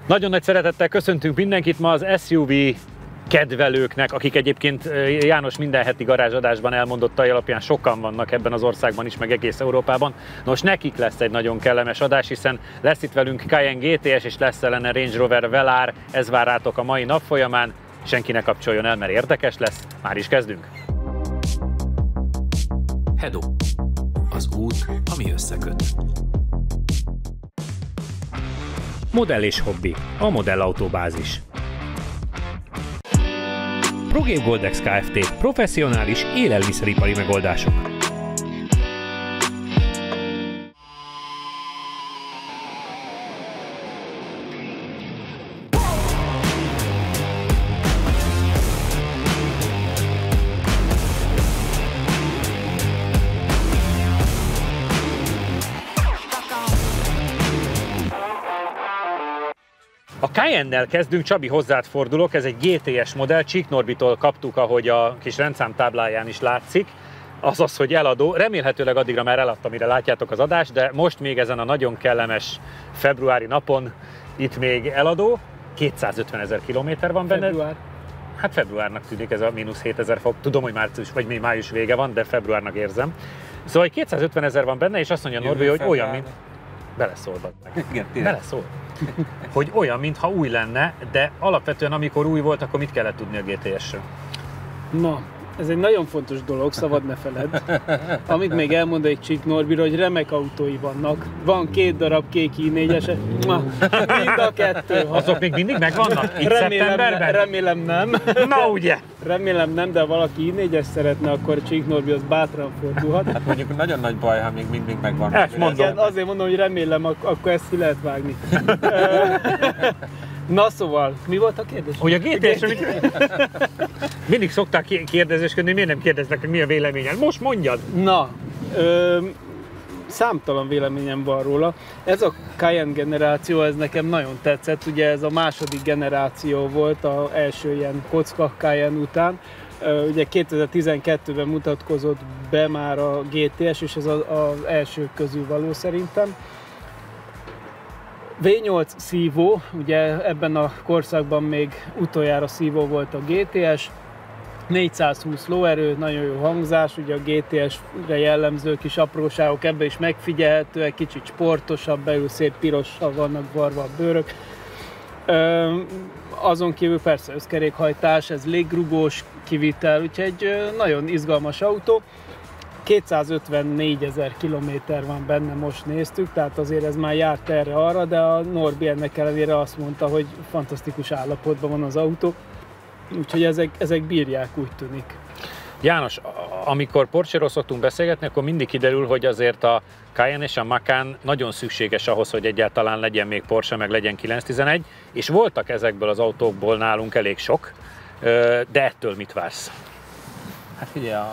Nagyon nagy szeretettel köszöntünk mindenkit ma az SUV kedvelőknek, akik egyébként János minden heti garázsadásban elmondottai alapján sokan vannak ebben az országban is, meg egész Európában. Nos, nekik lesz egy nagyon kellemes adás, hiszen lesz itt velünk Cayenne GTS és lesz ellene Range Rover Velar, ez vár rátok a mai nap folyamán. Senki ne kapcsoljon el, mert érdekes lesz. Már is kezdünk. Hedo. Az út, ami összeköt. Modell és hobbi. A modellautóbázis. ProGame Goldex Kft. Professzionális élelmiszeripari megoldások. A Cayenne-nel kezdünk, Csabi, hozzád fordulok, ez egy GTS modell, Csík Norbitól kaptuk, ahogy a kis rendszám tábláján is látszik, azaz, hogy eladó, remélhetőleg addigra már eladt, amire látjátok az adást, de most még ezen a nagyon kellemes februári napon itt még eladó, 250 000 kilométer van benne. Február. Hát februárnak tűnik ez a -7000 fok, tudom, hogy március vagy még május vége van, de februárnak érzem. Szóval 250 000 van benne, és azt mondja Norbi, hogy olyan, mint... Beleszól, meg. Igen, beleszól. Hogy olyan, mintha új lenne, de alapvetően amikor új volt, akkor mit kellett tudni a GTS-ről? Na, ez egy nagyon fontos dolog, szabad ne feledd. Amit még elmondanék Csík Norbira, hogy remek autói vannak. Van 2 darab kék i4-es, mind a 2. Azok még mindig megvannak? Itt szeptemberben? Remélem nem. Na ugye! Remélem nem, de ha valaki i4-es szeretne, akkor Csík Norbi az bátran fordulhat. Hát mondjuk nagyon nagy baj, ha még mindig megvan. Ezt mondom. Igen, azért mondom, hogy remélem, akkor ezt ki lehet vágni. Na szóval, mi volt a kérdés? Hogy a GTS-ről mindig szokták kérdezéskedni, miért nem kérdeznek, hogy mi a véleményed? Most mondjad! Na, számtalan véleményem van róla. Ez a Cayenne generáció, ez nekem nagyon tetszett. Ugye ez a második generáció volt az első ilyen kocka Cayenne után. Ugye 2012-ben mutatkozott be már a GTS, és ez az első közül való szerintem. V8 szívó, ugye ebben a korszakban még utoljára szívó volt a GTS, 420 lóerő, nagyon jó hangzás, ugye a GTS-re jellemző kis apróságok ebben is megfigyelhetőek, kicsit sportosabb, belül szép pirossal vannak varva a bőrök. Azon kívül persze összkerékhajtás, ez légrugós kivitel, úgyhogy egy nagyon izgalmas autó. 254 000 kilométer van benne, most néztük, tehát azért ez már járt erre-arra, de a Norbi ennek ellenére azt mondta, hogy fantasztikus állapotban van az autó, úgyhogy ezek bírják, úgy tűnik. János, amikor Porsche-ról szoktunk beszélgetni, akkor mindig kiderül, hogy azért a Cayenne és a Macan nagyon szükséges ahhoz, hogy egyáltalán legyen még Porsche, meg legyen 911, és voltak ezekből az autókból nálunk elég sok, de ettől mit vársz? Hát figyelj,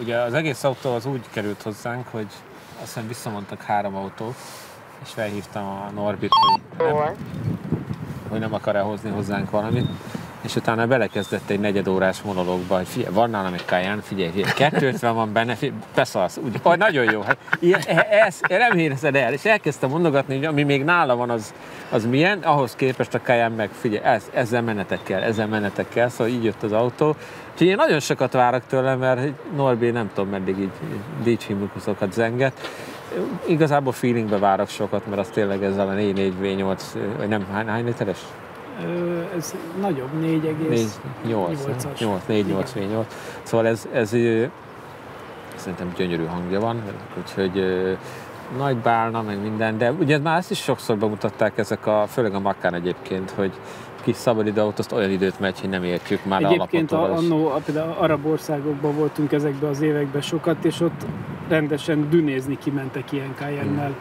ugye az egész autó az úgy került hozzánk, hogy azt hiszem visszamondtak 3 autót, és felhívtam a Norbit, hogy nem akar-e hozni hozzánk valamit. És utána belekezdett egy 4 órás monológba, hogy figyelj, van nálam egy Cayenne, figyelj, 250 van benne, beszalsz, úgy, nagyon jó, hát ezt nem érzed el, és elkezdtem mondogatni, hogy ami még nála van, az milyen, ahhoz képest a Cayenne meg, figyelj, ezzel menetek kell, szóval így jött az autó. Úgyhogy én nagyon sokat várok tőle, mert Norbi nem tudom meddig így díjcsimukuszokat zenget. Igazából feelingbe várok sokat, mert az tényleg ezzel a 4.4 V8, vagy nem, hány literes? Ez nagyobb, 4,8 V8. Szóval ez szerintem gyönyörű hangja van, úgyhogy nagy bálna, meg minden, de ugye már ezt is sokszor bemutatták főleg a Macan egyébként, hogy kis szabadidő autózt olyan időt megy, hogy nem értjük már egyébként annó például arab országokban voltunk ezekben az években sokat, és ott rendesen dünézni kimentek ilyen Cayenne-nel.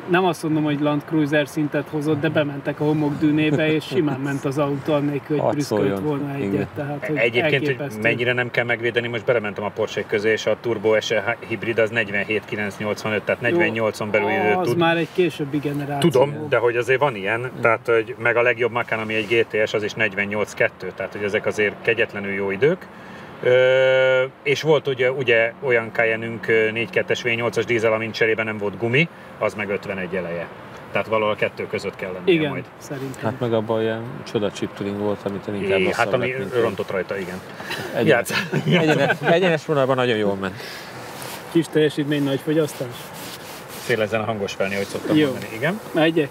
Nem azt mondom, hogy Land Cruiser szintet hozott, de bementek a homokdűnébe, és simán ment az autó annélkül, hogy prüszkölt volna egyet. Tehát, hogy egyébként, hogy mennyire nem kell megvédeni, most belementem a Porsche közé, és a Turbo SE hibrid az 47,985, tehát 48-on belül az tud. már egy későbbi generáció. Tudom, de hogy azért van ilyen, tehát hogy meg a legjobb Macan, ami egy GTS, az is 48,2, tehát hogy ezek azért kegyetlenül jó idők. És volt ugye olyan Cayenne-ünk 4.2-es V8-as dízel, amin cserében nem volt gumi, az meg 51 eleje. Tehát valahol a kettő között kell lennie Igen, majd. szerintem. Hát meg abban olyan csoda chip tuning volt, amit inkább Hát ami rontott rajta, igen. Egyenes vonalban nagyon jól ment. Kis teljesítmény, nagy fogyasztás. Szélezen a hangos felni, ahogy szoktam Jó. mondani. Igen. Megyek?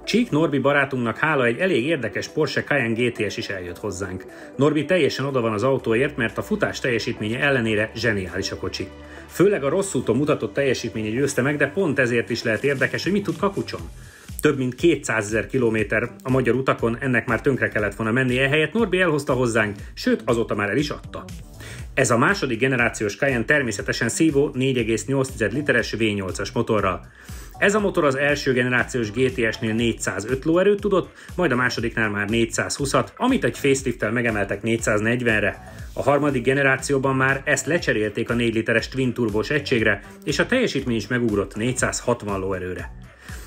Csík Norbi barátunknak hála egy elég érdekes Porsche Cayenne GTS is eljött hozzánk. Norbi teljesen oda van az autóért, mert a futás teljesítménye ellenére zseniális a kocsi. Főleg a rossz úton mutatott teljesítménye győzte meg, de pont ezért is lehet érdekes, hogy mit tud kapucson. Több mint 200 000 kilométer a magyar utakon, ennek már tönkre kellett volna menni, ehelyett Norbi elhozta hozzánk, sőt azóta már el is adta. Ez a második generációs Cayenne természetesen szívó 4,8 literes V8-as motorral. Ez a motor az első generációs GTS-nél 405 lóerőt tudott, majd a másodiknál már 420-at, amit egy facelifttel megemeltek 440-re. A harmadik generációban már ezt lecserélték a 4 literes twin turbós egységre, és a teljesítmény is megugrott 460 lóerőre.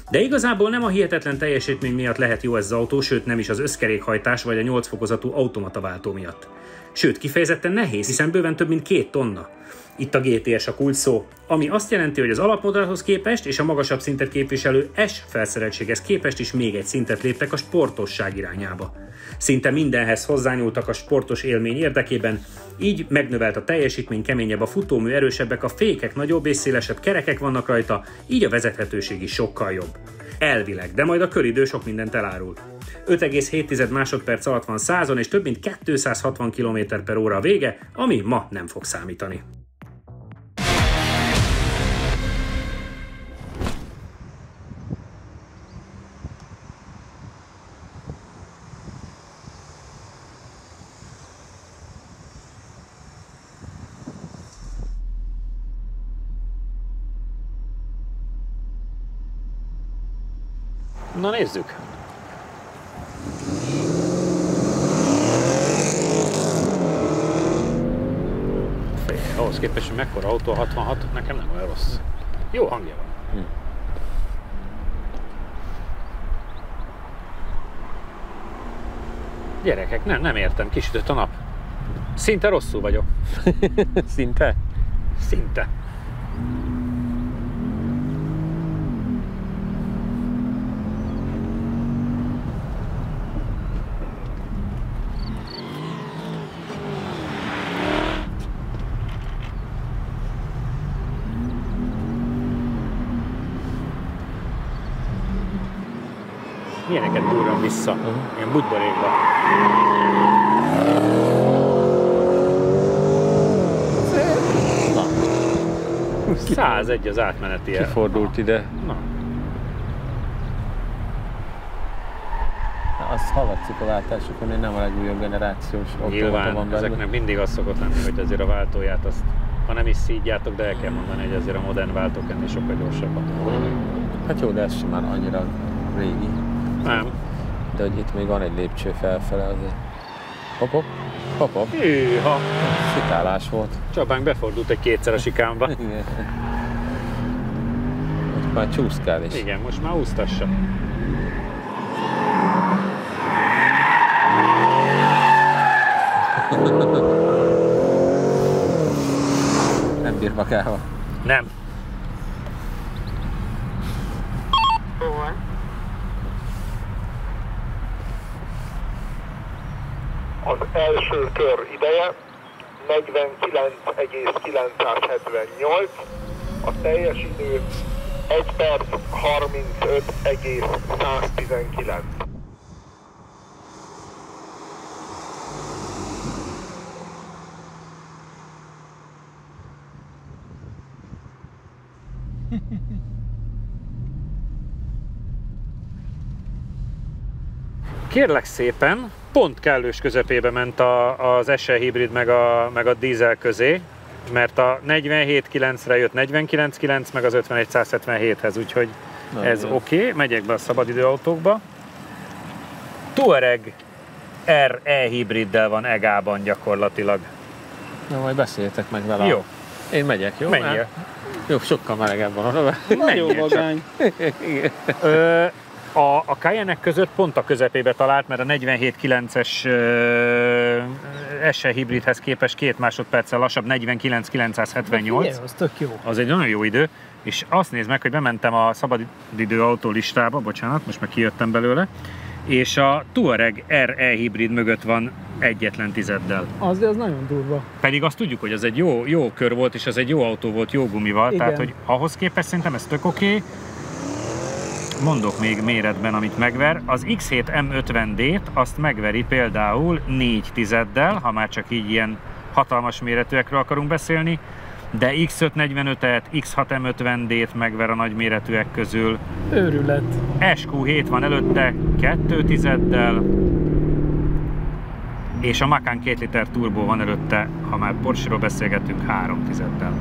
De igazából nem a hihetetlen teljesítmény miatt lehet jó ez az autó, sőt nem is az összkerékhajtás vagy a 8 fokozatú automataváltó miatt. Sőt, kifejezetten nehéz, hiszen bőven több mint 2 tonna. Itt a GTS a kulcs szó, ami azt jelenti, hogy az alapmodellhoz képest és a magasabb szintet képviselő S felszereltséghez képest is még egy szintet léptek a sportosság irányába. Szinte mindenhez hozzányúltak a sportos élmény érdekében, így megnövelt a teljesítmény, keményebb a futómű, erősebbek a fékek, nagyobb és szélesebb kerekek vannak rajta, így a vezethetőség is sokkal jobb. Elvileg, de majd a köridő sok mindent elárul. 5,7 másodperc alatt van 100-on és több mint 260 km/h a vége, ami ma nem fog számítani. Na nézzük! Ahhoz képest, hogy mekkora autó, 66, nekem nem olyan rossz. Jó hangja van. Gyerekek, nem értem, kisütött a nap. Szinte rosszul vagyok. Szinte? Szinte. Ilyeneket durran vissza, ilyen butborékba. 101 az átmeneti el. Kifordult ide. Na. Azt hallatszik a váltásokon, hogy nem a legújabb generációs autómata van belőle. Ezeknek mindig az szokott lenni, hogy azért a váltóját azt, ha nem is szídjátok, de el kell mondani, hogy azért a modern váltók ennél sokkal gyorsabban. Hát jó, de ez sem már annyira régi. Nem. De hogy itt még van egy lépcső felfele azért. Hopp. Hűha! Szitálás volt. Csapánk befordult egy kétszer a sikánba. Igen. Most már csúszkál is. Igen, most már úsztassa. Nem bír magával. Nem. Az első kör ideje 49,978, a teljes idő 1 perc 35,119. Kérlek szépen, pont kellős közepébe ment az SE hibrid meg a dízel közé, mert a 47.9-re jött 49.9, meg az 51.177-hez, úgyhogy ez oké. Megyek be a szabadidőautókba. Touareg RE hibriddel van EGA-ban gyakorlatilag. Na, majd beszéljetek meg vele. Jó. Én megyek, jó? Menjél. Jó, sokkal melegebb van oda. Nagyon vagány. A Cayenne-ek között pont a közepébe talált, mert a 47.9-es SE hibridhez képest 2 másodperccel lassabb, 49.978. Az tök jó. Az egy nagyon jó idő, és azt nézd meg, hogy bementem a szabadidő autó listába, bocsánat, most meg kijöttem belőle, és a Touareg RE hibrid mögött van egyetlen tizeddel. Az nagyon durva. Pedig azt tudjuk, hogy az egy jó kör volt, és az egy jó autó volt, jó gumival, Igen. tehát hogy ahhoz képest szerintem ez tök oké. Mondok még méretben, amit megver. Az X7 M50D-t azt megveri például 4 tizeddel, ha már csak így ilyen hatalmas méretűekről akarunk beszélni, de X545-et, X6 M50D-t megver a nagyméretűek közül. Őrület. SQ7 van előtte 2 tizeddel, és a Macan 2 liter turbo van előtte, ha már Porsche-ról beszélgetünk, 3 tizeddel.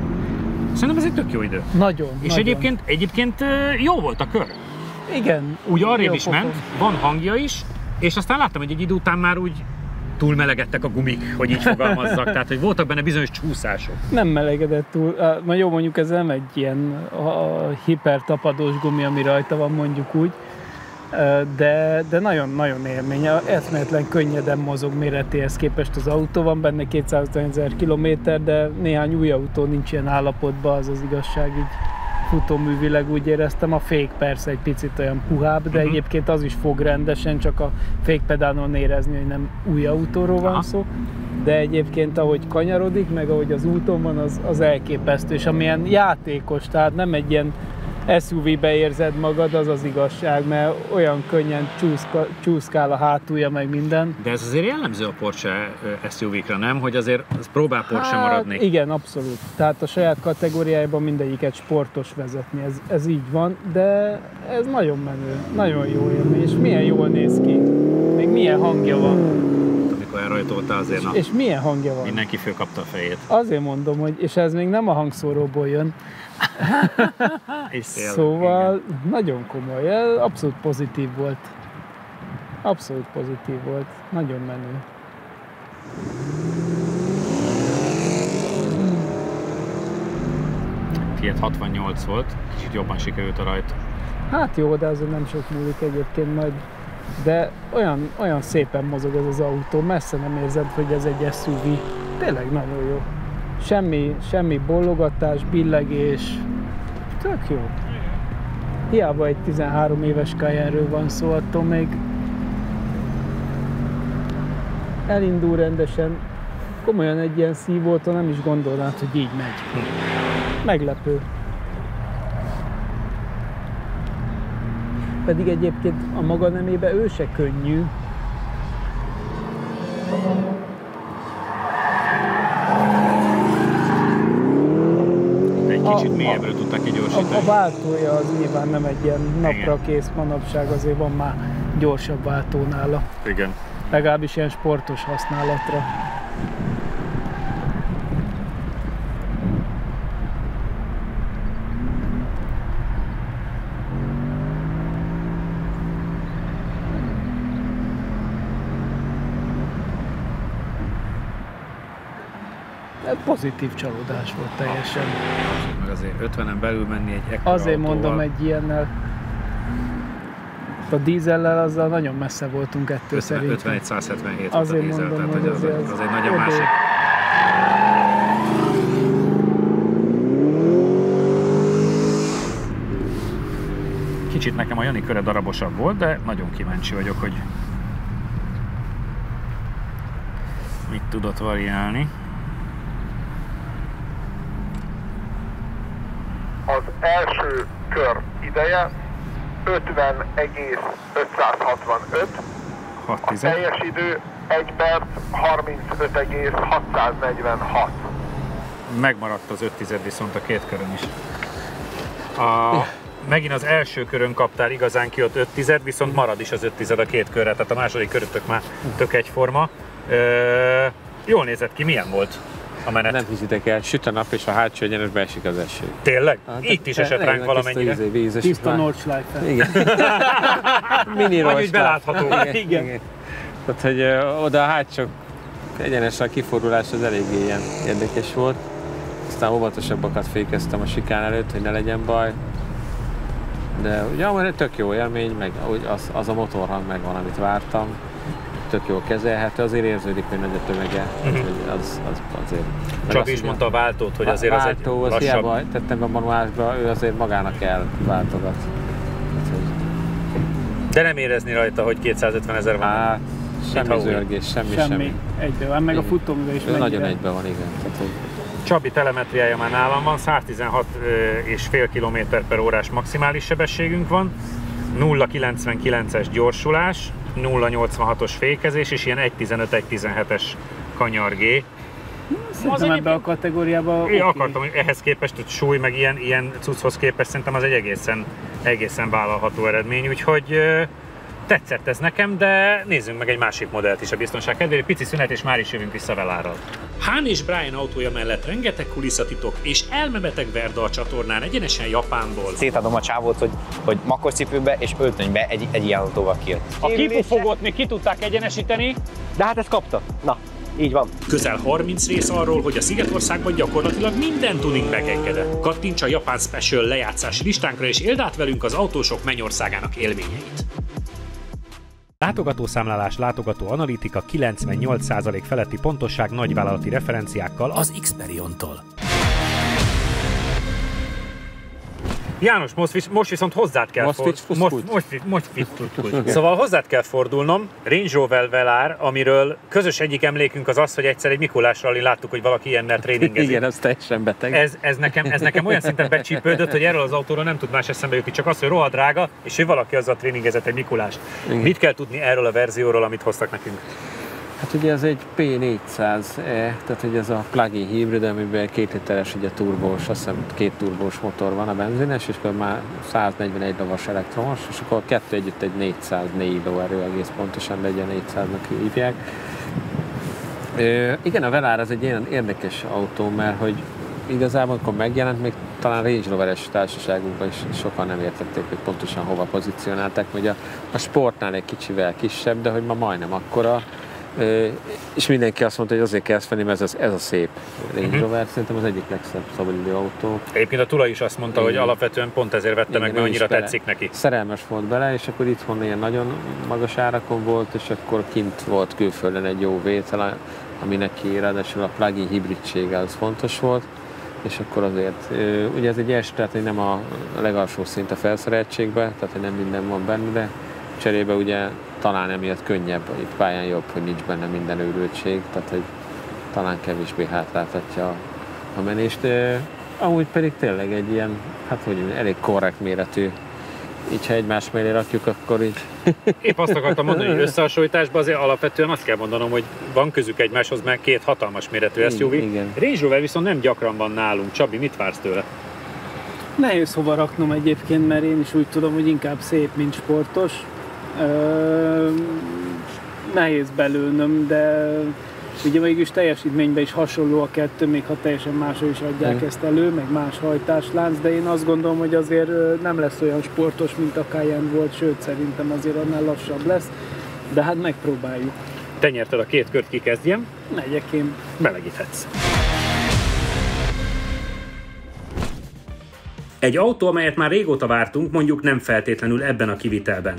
Szerintem ez egy tök jó idő. Nagyon. És nagyon. egyébként jó volt a kör. Igen. Úgy arrébb jó is pofon. ment, van hangja is, és aztán láttam, hogy egy idő után már úgy túlmelegedtek a gumik, hogy így fogalmazzak, tehát hogy voltak benne bizonyos csúszások. Nem melegedett túl. Na jó, mondjuk ez nem egy ilyen hipertapadós gumi, ami rajta van, mondjuk úgy, de nagyon-nagyon élmény. Eszméletlen könnyeden mozog méretéhez képest az autó, van benne 250 000 kilométer, de néhány új autó nincs ilyen állapotban, az az igazság, így futóművileg úgy éreztem. A fék persze egy picit olyan puhább, de egyébként az is fog rendesen, csak a fékpedálon érezni, hogy nem új autóról van szó. De egyébként ahogy kanyarodik, meg ahogy az úton van, az elképesztő, és amilyen játékos, tehát nem egy ilyen SUV-be érzed magad, az az igazság, mert olyan könnyen csúszkál a hátulja, meg minden. De ez azért jellemző a Porsche SUV-kra, nem? Hogy azért próbál Porsche maradni. Igen, abszolút. Tehát a saját kategóriájában mindegyiket sportos vezetni, ez így van, de ez nagyon menő, nagyon jó élmény, és milyen jól néz ki, még milyen hangja van. Amikor elrajtoltál azért, És milyen hangja van. mindenki fölkapta a fejét. Azért mondom, hogy, és ez még nem a hangszóróból jön, szóval nagyon komoly, abszolút pozitív volt. Abszolút pozitív volt, nagyon menő. Fiat 68 volt, kicsit jobban sikerült a rajta. Hát jó, de azért nem sok múlik egyébként majd. De olyan szépen mozog ez az autó, messze nem érzed, hogy ez egy SUV. Tényleg nagyon jó. Semmi bollogatás, billegés. Tök jó. Hiába egy 13 éves Cayenne-ről van szó, attól még elindul rendesen. Komolyan egy ilyen szívótól nem is gondolnád, hogy így megy. Meglepő. Pedig egyébként a maga nemébe ő se könnyű. Egy kicsit mélyebbről tudtak kigyorsítani. A váltója az nyilván nem egy ilyen napra kész manapság, azért van már gyorsabb váltó nála. Igen. Legalábbis ilyen sportos használatra. Pozitív csalódás volt teljesen. Meg azért 50-en belül menni egy ekkora Azért autóval. mondom, egy ilyennel. A dízellel azzal nagyon messze voltunk ettől szerintem. 51-177 volt Azért a dízel, mondom, tehát hogy az egy nagyon odébb. másik. Kicsit nekem a Jani köre darabosabb volt, de nagyon kíváncsi vagyok, hogy mit tudott variálni. Az első kör ideje 50,565, a 6 teljes idő 1 perc 35,646. Megmaradt az 5 tized viszont a két körön is. Megint az első körön kaptál igazán ki ott 5 tized, viszont marad is az 5 tized a két körre, tehát a második körötök már tök egyforma. Jól nézett ki, milyen volt a menet? Nem hiszitek el, süt a nap és a hátsó egyenesbe esik az eső. Tényleg? Itt is esett ránk valamennyire. Tiszta Nordschleife. Igen. Mini Vagy úgy belátható. Igen. Tehát, hogy oda a hátsó egyenesen a kifordulás az eléggé ilyen érdekes volt. Aztán óvatosabbakat fékeztem a sikán előtt, hogy ne legyen baj. De ugye tök jó élmény, meg az a motorhang megvan, amit vártam. Tök jól kezelhető, azért érződik, hogy nagy a tömege. Az azért. Csabi is mondta a váltót, hogy azért az egy lassabb. Hiába tettem be a manuálsba, ő azért magának elváltogat. De nem érezni rajta, hogy 250 000 van. Hát, semmi zörgés, semmi. Egybe van, meg a futóműve is nagyon egyben van, igen. Tehát, hogy... Csabi telemetriája már nálam van, 116,5 km/h maximális sebességünk van, 0,99-es gyorsulás, 0,86-os fékezés, és ilyen 1,15-1,17-es kanyar-G. Szerintem ebbe a kategóriába Én akartam, hogy ehhez képest, hogy súly, meg ilyen cucchoz képest szerintem az egy egészen vállalható eredmény, úgyhogy tetszett ez nekem, de nézzünk meg egy másik modellt is a biztonság kedvéért. Pici szünet, és már is jövünk vissza Velárral. Han és Brian autója mellett rengeteg kulisszatitok és elmebeteg Verda a csatornán, egyenesen Japánból. Szétadom a csávót, hogy makkorcipőbe és öltönybe egy ilyen autóval kijött. A kipufogót még ki tudták egyenesíteni, de hát ezt kapta. Na, így van. Közel 30 rész arról, hogy a Szigetországban gyakorlatilag minden tuning megengedett. Kattints a Japán Special lejátszási listánkra, és éld át velünk az autósok mennyországának élményeit. Látogatószámlálás, látogatóanalitika, 98% feletti pontosság nagyvállalati referenciákkal Az Xperiontól. János, most viszont hozzád kell Szóval hozzád kell fordulnom. Range Rover Velar, amiről közös egyik emlékünk az az, hogy egyszer egy Mikulás rallin láttuk, hogy valaki ilyennel tréningezik. Igen, ez teljesen beteg. Ez nekem olyan szinten becsípődött, hogy erről az autóról nem tud más eszembe jutni, csak az, hogy rohadt drága, és hogy valaki azzal tréningezett egy Mikulást. Mit kell tudni erről a verzióról, amit hoztak nekünk? Hát ugye ez egy P400E, tehát ugye ez a plug-in hibrid, amiben 2 literes ugye turbós, azt hiszem 2 turbós motor van a benzines, és akkor már 141 lovas elektromos, és akkor a kettő együtt egy 404 lóerő egész pontosan, de egy 400-nak hívják. Igen, a Velar az egy ilyen érdekes autó, mert hogy igazából amikor megjelent, még talán Range Roveres társaságunkban is sokan nem értették, hogy pontosan hova pozícionálták, hogy a sportnál egy kicsivel kisebb, de hogy ma majdnem akkora. És mindenki azt mondta, hogy azért kell ezt venni, mert ez a szép Range Rover, szerintem az egyik legszebb szabadidő autó. Egyébként a tulaj is azt mondta, hogy alapvetően pont ezért vette meg, mert annyira tetszik neki. Szerelmes volt bele, és akkor itthon ilyen nagyon magas árakon volt, és akkor kint volt külföldön egy jó vétel, ami neki ráadásul a plug-in hibridsége az fontos volt, és akkor azért, ugye ez egy S, tehát nem a legalsó szint a felszereltségben, tehát nem minden van benne, de cserébe ugye talán emiatt könnyebb, itt pályán jobb, hogy nincs benne minden őrültség, tehát hogy talán kevésbé hátráltatja a menést. Amúgy pedig tényleg egy ilyen, hát hogy elég korrekt méretű. Így ha egymás mellé rakjuk, akkor így... Épp azt akartam mondani, hogy összehasonlításban azért alapvetően azt kell mondanom, hogy van közük egymáshoz, mert 2 hatalmas méretű SUV. Range Rover viszont nem gyakran van nálunk. Csabi, mit vársz tőle? Nehéz hova raknom egyébként, mert én is úgy tudom, hogy inkább szép, mint sportos. Nehéz belőnöm, de ugye mégis teljesítményben is hasonló a kettő, még ha teljesen máshogy is adják ezt elő, meg más hajtáslánc, de én azt gondolom, hogy azért nem lesz olyan sportos, mint a Cayenne volt, sőt szerintem azért annál lassabb lesz, de hát megpróbáljuk. Te nyerted a 2 kört, ki kezdjem? Megyek én. Melegíthetsz. Egy autó, amelyet már régóta vártunk, mondjuk nem feltétlenül ebben a kivitelben.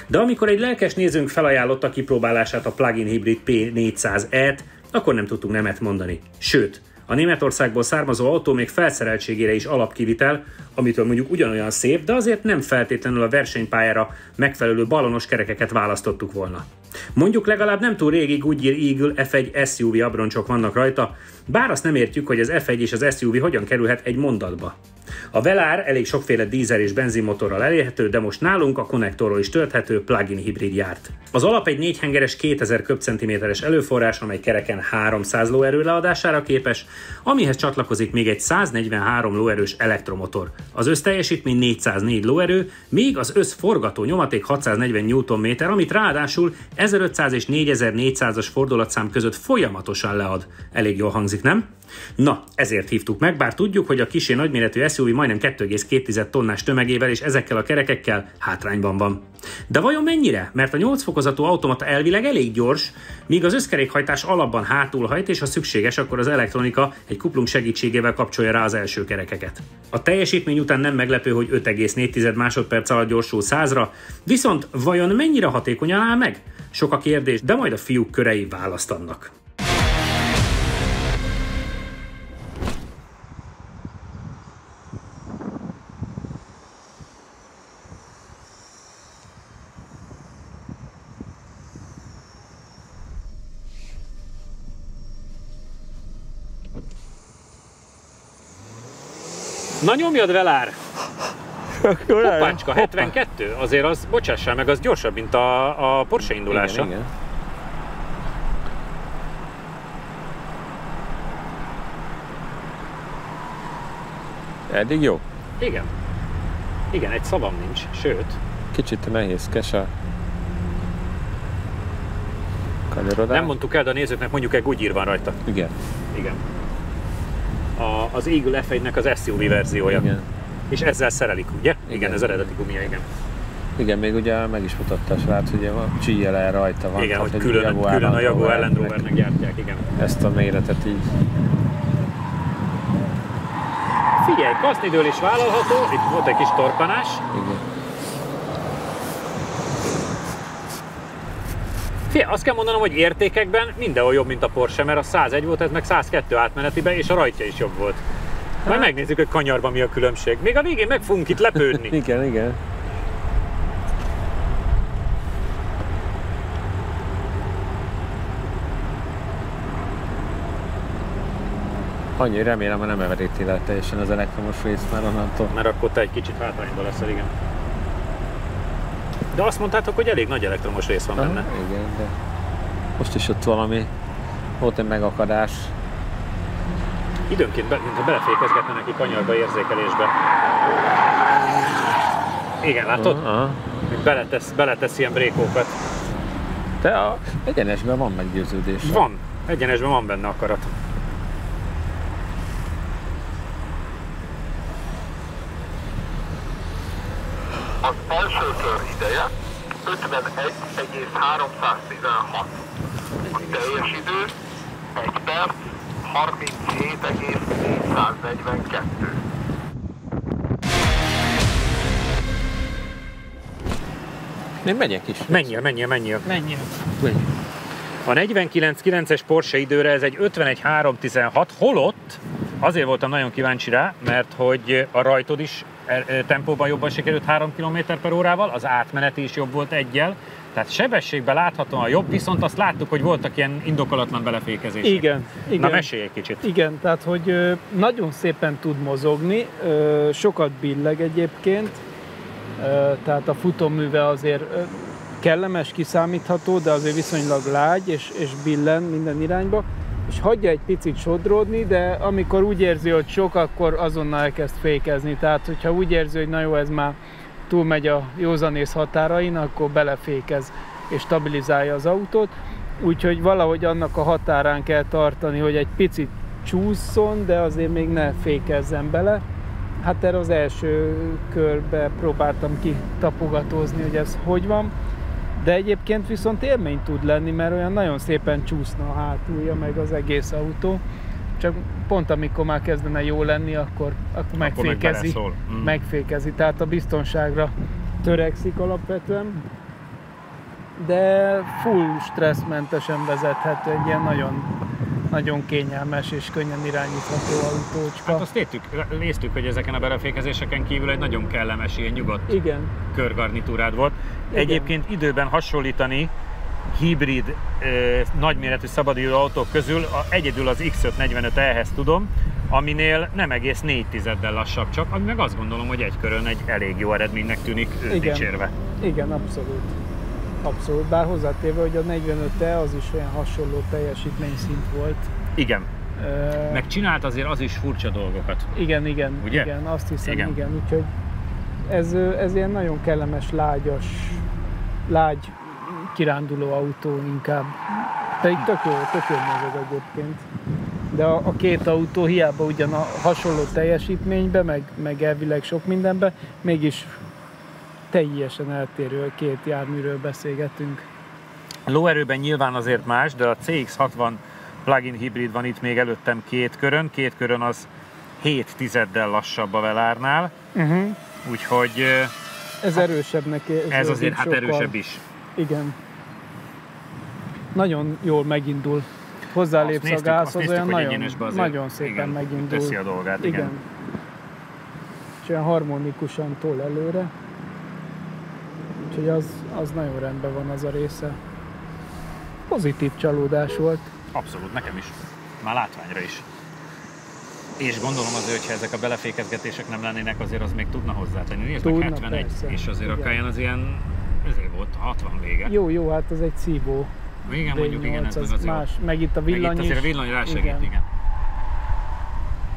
De amikor egy lelkes nézőnk felajánlotta kipróbálását a plug-in hibrid P400E-t, akkor nem tudtunk nemet mondani. Sőt, a Németországból származó autó még felszereltségére is alapkivitel, amitől mondjuk ugyanolyan szép, de azért nem feltétlenül a versenypályára megfelelő balonos kerekeket választottuk volna. Mondjuk legalább nem túl régi Goodyear Eagle F1 SUV abroncsok vannak rajta, bár azt nem értjük, hogy az F1 és az SUV hogyan kerülhet egy mondatba. A Velar elég sokféle dízel és benzinmotorral elérhető, de most nálunk a konnektorról is tölthető plug-in hibrid járt. Az alap egy 4 hengeres 2000 köbcentiméteres előforrás, amely kereken 300 lóerő leadására képes, amihez csatlakozik még egy 143 lóerős elektromotor. Az összteljesítmény 404 lóerő, míg az összforgató nyomaték 640 Nm, amit ráadásul 1500 és 4400-as fordulatszám között folyamatosan lead. Elég jól hangzik, nem? Na, ezért hívtuk meg, bár tudjuk, hogy a kissé nagyméretű SUV majdnem 2,2 tonnás tömegével és ezekkel a kerekekkel hátrányban van. De vajon mennyire? Mert a 8 fokozatú automata elvileg elég gyors, míg az összkerékhajtás alapban hátulhajt, és ha szükséges, akkor az elektronika egy kuplung segítségével kapcsolja rá az első kerekeket. A teljesítmény után nem meglepő, hogy 5,4 másodperc alatt gyorsul 100-ra, viszont vajon mennyire hatékonyan áll meg? Sok a kérdés, de majd a fiúk körei választ adnak. Na nyomjad, Velár! Hoppácska, 72? Azért az, bocsássál meg, az gyorsabb, mint a Porsche indulása. Igen. Eddig jó? Igen. Igen, egy szavam nincs, sőt. Kicsit nehézkes a kanyarodás. Nem mondtuk el, de a nézőknek mondjuk egy Goodyear van rajta. Igen. Igen. Az Eagle F1-nek az SUV verziója. Igen. És ezzel szerelik, ugye? Igen, Igen. ez eredeti gumia, igen. Igen, még ugye meg is mutatta a srác, ugye a CLR rajta van. Igen, tehát hogy külön a Jaguar Land Rovernek gyártják, igen. Ezt a méretet így. Figyelj, kasznidől is vállalható, itt volt egy kis torpanás. Igen. Figyelj, azt kell mondanom, hogy értékekben mindenhol jobb, mint a Porsche, mert a 101 volt, ez meg 102 átmenetiben, és a rajtja is jobb volt. Majd megnézzük, hogy kanyarban mi a különbség. Még a végén meg fogunk itt lepődni. Igen, igen. Annyi remélem, hogy nem everíti le teljesen az elektromos részt már onnantól. Mert akkor te egy kicsit hátrányban leszel, igen. De azt mondtátok, hogy elég nagy elektromos rész van benne. Igen, de most is ott valami, volt egy megakadás. Időnként, mintha belefékezgetne neki kanyarba, érzékelésbe. Igen, látod? Beletesz ilyen brékókat. De a egyenesben van meggyőződés. Van. Egyenesben van benne akarat. Az első kör ideje 51,316. A teljes idő 1 perc 37,442. Én megyek is. Menjél. Mennyi? A 49.9-es Porsche időre ez egy 51.316, holott azért voltam nagyon kíváncsi rá, mert hogy a rajtod is tempóban jobban sikerült 3 km/h, az átmeneti is jobb volt 1-jel, tehát sebességben láthatóan jobb, viszont azt láttuk, hogy voltak ilyen indokolatlan belefékezések. Igen. Na mesélj egy kicsit. Igen, tehát hogy nagyon szépen tud mozogni, sokat billeg egyébként, tehát a futóműve azért kellemes, kiszámítható, de azért viszonylag lágy és billen minden irányba, és hagyja egy picit sodródni, de amikor úgy érzi, hogy sok, akkor azonnal elkezd fékezni. Tehát, hogyha úgy érzi, hogy na jó, ez már túlmegy a józanész határain, akkor belefékez és stabilizálja az autót. Úgyhogy valahogy annak a határán kell tartani, hogy egy picit csúszson, de azért még ne fékezzen bele. Hát erre az első körbe próbáltam kitapogatózni, hogy ez hogy van. De egyébként viszont élmény tud lenni, mert olyan nagyon szépen csúszna a hátulja, meg az egész autó. Csak pont amikor már kezdene jó lenni, akkor megfékezi. Megfékezi, tehát a biztonságra törekszik alapvetően. De full stresszmentesen vezethető, egy ilyen nagyon, nagyon kényelmes és könnyen irányítható autócska. Hát azt néztük, hogy ezeken a belefékezéseken kívül egy nagyon kellemes, ilyen nyugodt körgarnitúrád volt. Igen. Egyébként időben hasonlítani hibrid, nagyméretű szabadidő autók közül egyedül az X545 ehhez tudom, aminél nem egész 4/10-del lassabb csak, ami meg azt gondolom, hogy egy körön egy elég jó eredménynek tűnik dicsérve. Igen, abszolút. Abszolút, bár hozzátéve, hogy a 45E az is olyan hasonló teljesítményszint volt. Igen. Meg csinált azért az is furcsa dolgokat. Igen, ugye? Igen, azt hiszem, igen. Úgyhogy ez ilyen nagyon kellemes, lágy kiránduló autó inkább. Pedig tök jó mozog egyébként. De a két autó hiába ugyan a hasonló teljesítménybe, meg elvileg sok mindenbe, mégis teljesen eltérő két járműről beszélgetünk. Lóerőben nyilván azért más, de a CX-60 plug-in hibrid van itt még előttem két körön az 7 tizeddel lassabb a Velárnál, úgyhogy ez erősebb neki. Ez azért hát erősebb is. Igen. Nagyon jól megindul. Hozzálépsz a gázhoz, olyan nagyon szépen igen, megindul. Teszi a dolgát, igen. És olyan harmonikusan tol előre. Úgyhogy az nagyon rendben van az a része. Pozitív csalódás volt. Abszolút, nekem is. Már látványra is. És gondolom azért, hogyha ezek a belefékezgetések nem lennének, azért az még tudna hozzátenni. Nézd meg 71, persze. És azért igen. A Cayenne az ilyen, ezért volt 60 vége. Jó, hát ez egy szívó. Igen, mondjuk igen, ez az más, meg itt a villany is. Meg itt azért a villany rásegít, igen.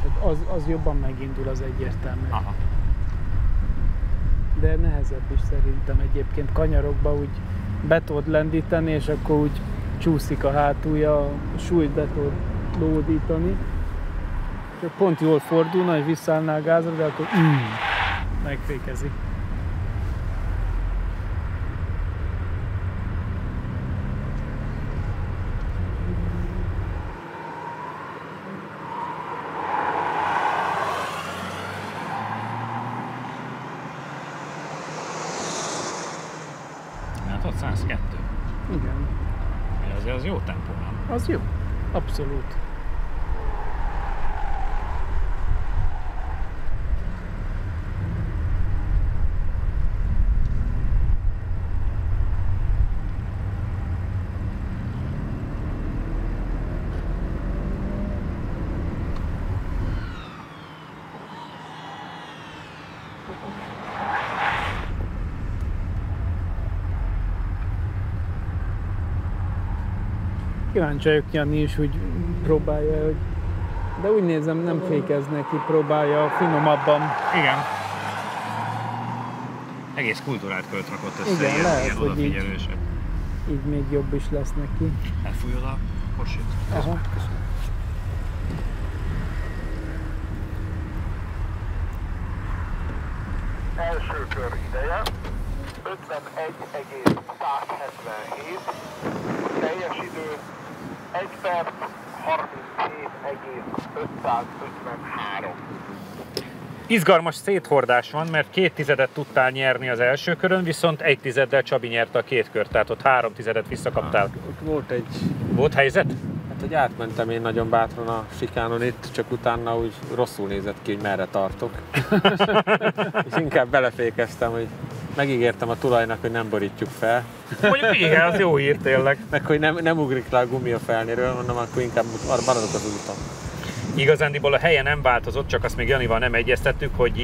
Tehát az jobban megindul, az egyértelmű. Aha. De nehezebb is szerintem egyébként kanyarokba úgy be tudod lendíteni, és akkor úgy csúszik a hátulja, a súlyt be tudod lódítani. Csak pont jól fordulna, és visszaállná a gázra, de akkor megfékezik. Hát ott 102. Igen. Azért az jó tempó, nem? Az jó. Abszolút. Kíváncsi vagyok, Jani is úgy próbálja, hogy... De úgy nézem, nem fékez neki, próbálja finomabban. Igen. Egész kultúrát költ rakott össze, igen, lehet, ilyen hogy odafigyelősebb. Így még jobb is lesz neki. Elfújod a korsit? Aha. Első kör ideje 51,177, teljes idő 1 perc 37,553. Izgalmas széthordás van, mert 2 tizedet tudtál nyerni az első körön, viszont 1 tizeddel Csabi nyerte a 2 kört, tehát ott 3 tizedet visszakaptál. Volt helyzet? Hát, hogy átmentem én nagyon bátran a sikánon itt, csak utána úgy rosszul nézett ki, hogy merre tartok. És inkább belefékeztem, hogy megígértem a tulajnak, hogy nem borítjuk fel. Mondjuk igen, az jó hír tényleg. Meg hogy nem ugrik le a gumi a felnéről, mondom, akkor inkább maradok az úton. Igazándiból a helye nem változott, csak azt még Janival nem egyeztettük, hogy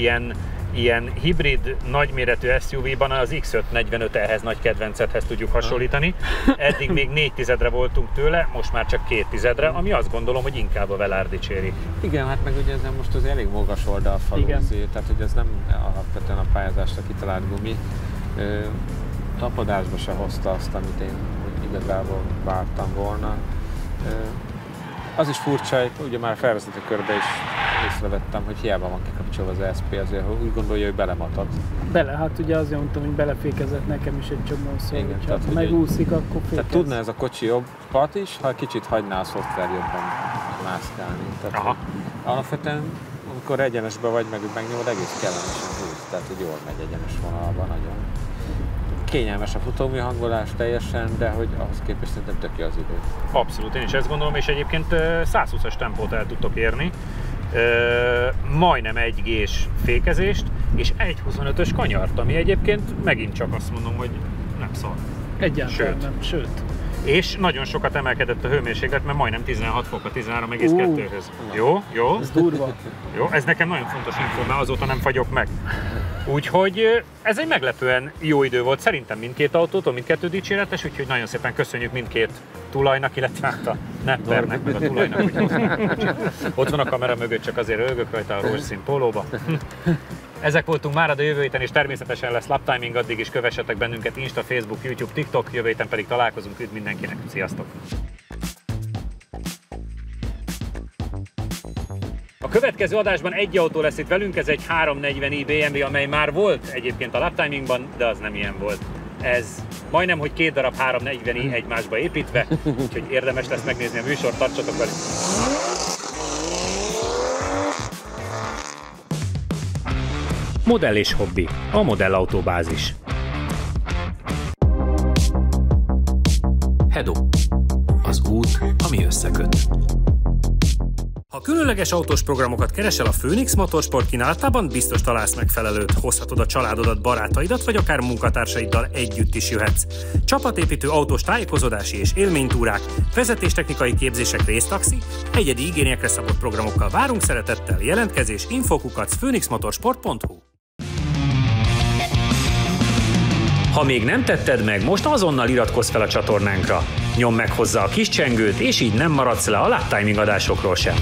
ilyen hibrid nagyméretű SUV-ban az X545 ehhez nagy kedvencethez tudjuk hasonlítani. Eddig még 4 tizedre voltunk tőle, most már csak 2 tizedre, ami azt gondolom, hogy inkább a Velar dicséri. Igen, hát meg ugye ez most az elég magas oldalfalú, tehát hogy ez nem alapvetően a pályázásra kitalált gumi. Tapadásba se hozta azt, amit én igazából vártam volna. Az is furcsa, hogy ugye már felvezető körbe is észrevettem, hogy hiába van kikapcsolva az ESP, azért úgy gondolja, hogy belematad. Bele, hát ugye azért mondtam, hogy belefékezett nekem is egy csomószor, igen, ha megúszik, akkor fékez. Tehát tudna ez a kocsi jobbat is, ha kicsit hagyná a szoftver jobban mászkálni. Tehát, alapvetően, amikor egyenesbe vagy, meg megnyomod, egész kellemesen húz, tehát hogy jól megy egyenes vonalban, nagyon. Kényelmes a futómű hangolás teljesen, de hogy ahhoz képest szerintem töké az idő. Abszolút, én is ezt gondolom, és egyébként 120-as tempót el tudtok érni. Majdnem 1G-s fékezést, és 1.25-ös kanyart, ami egyébként megint csak azt mondom, hogy nem szar. Egyáltalán nem, sőt. És nagyon sokat emelkedett a hőmérséklet, mert majdnem 16 fok a 13,2-höz. Jó? Ez durva. Jó, ez nekem nagyon fontos info, mert azóta nem fagyok meg. Úgyhogy ez egy meglepően jó idő volt, szerintem mindkét autótól, mindkettő dicséretes, úgyhogy nagyon szépen köszönjük mindkét tulajnak, illetve hát a Neppernek, meg a tulajnak, hogy ott van a kamera mögött, csak azért rögök rajta a rózsaszín pólóba. Ezek voltunk már a jövő héten, és természetesen lesz lap timing, addig is kövessetek bennünket Insta, Facebook, YouTube, TikTok, jövő héten pedig találkozunk, üdv mindenkinek, sziasztok! következő adásban egy autó lesz itt velünk, ez egy 340i BMW, amely már volt egyébként a laptimingban, de az nem ilyen volt. Ez majdnem, hogy 2 darab 340i egymásba építve, úgyhogy érdemes lesz megnézni a műsort, tartsatok velünk! Modell és hobbi, a Modellautóbázis. Hedo. Az út, ami összeköt. Ha különleges autós programokat keresel a Phoenix Motorsport kínálatában, biztos találsz megfelelőt. Hozhatod a családodat, barátaidat, vagy akár munkatársaiddal együtt is jöhetsz. Csapatépítő autós tájékozódási és élménytúrák, vezetéstechnikai képzések, résztaxi, egyedi igényekre szabott programokkal várunk szeretettel. Jelentkezés info@phoenixmotorsport.hu. Ha még nem tetted meg, most azonnal iratkozz fel a csatornánkra. Nyomd meg hozzá a kis csengőt, és így nem maradsz le a Lap Timing adásokról sem.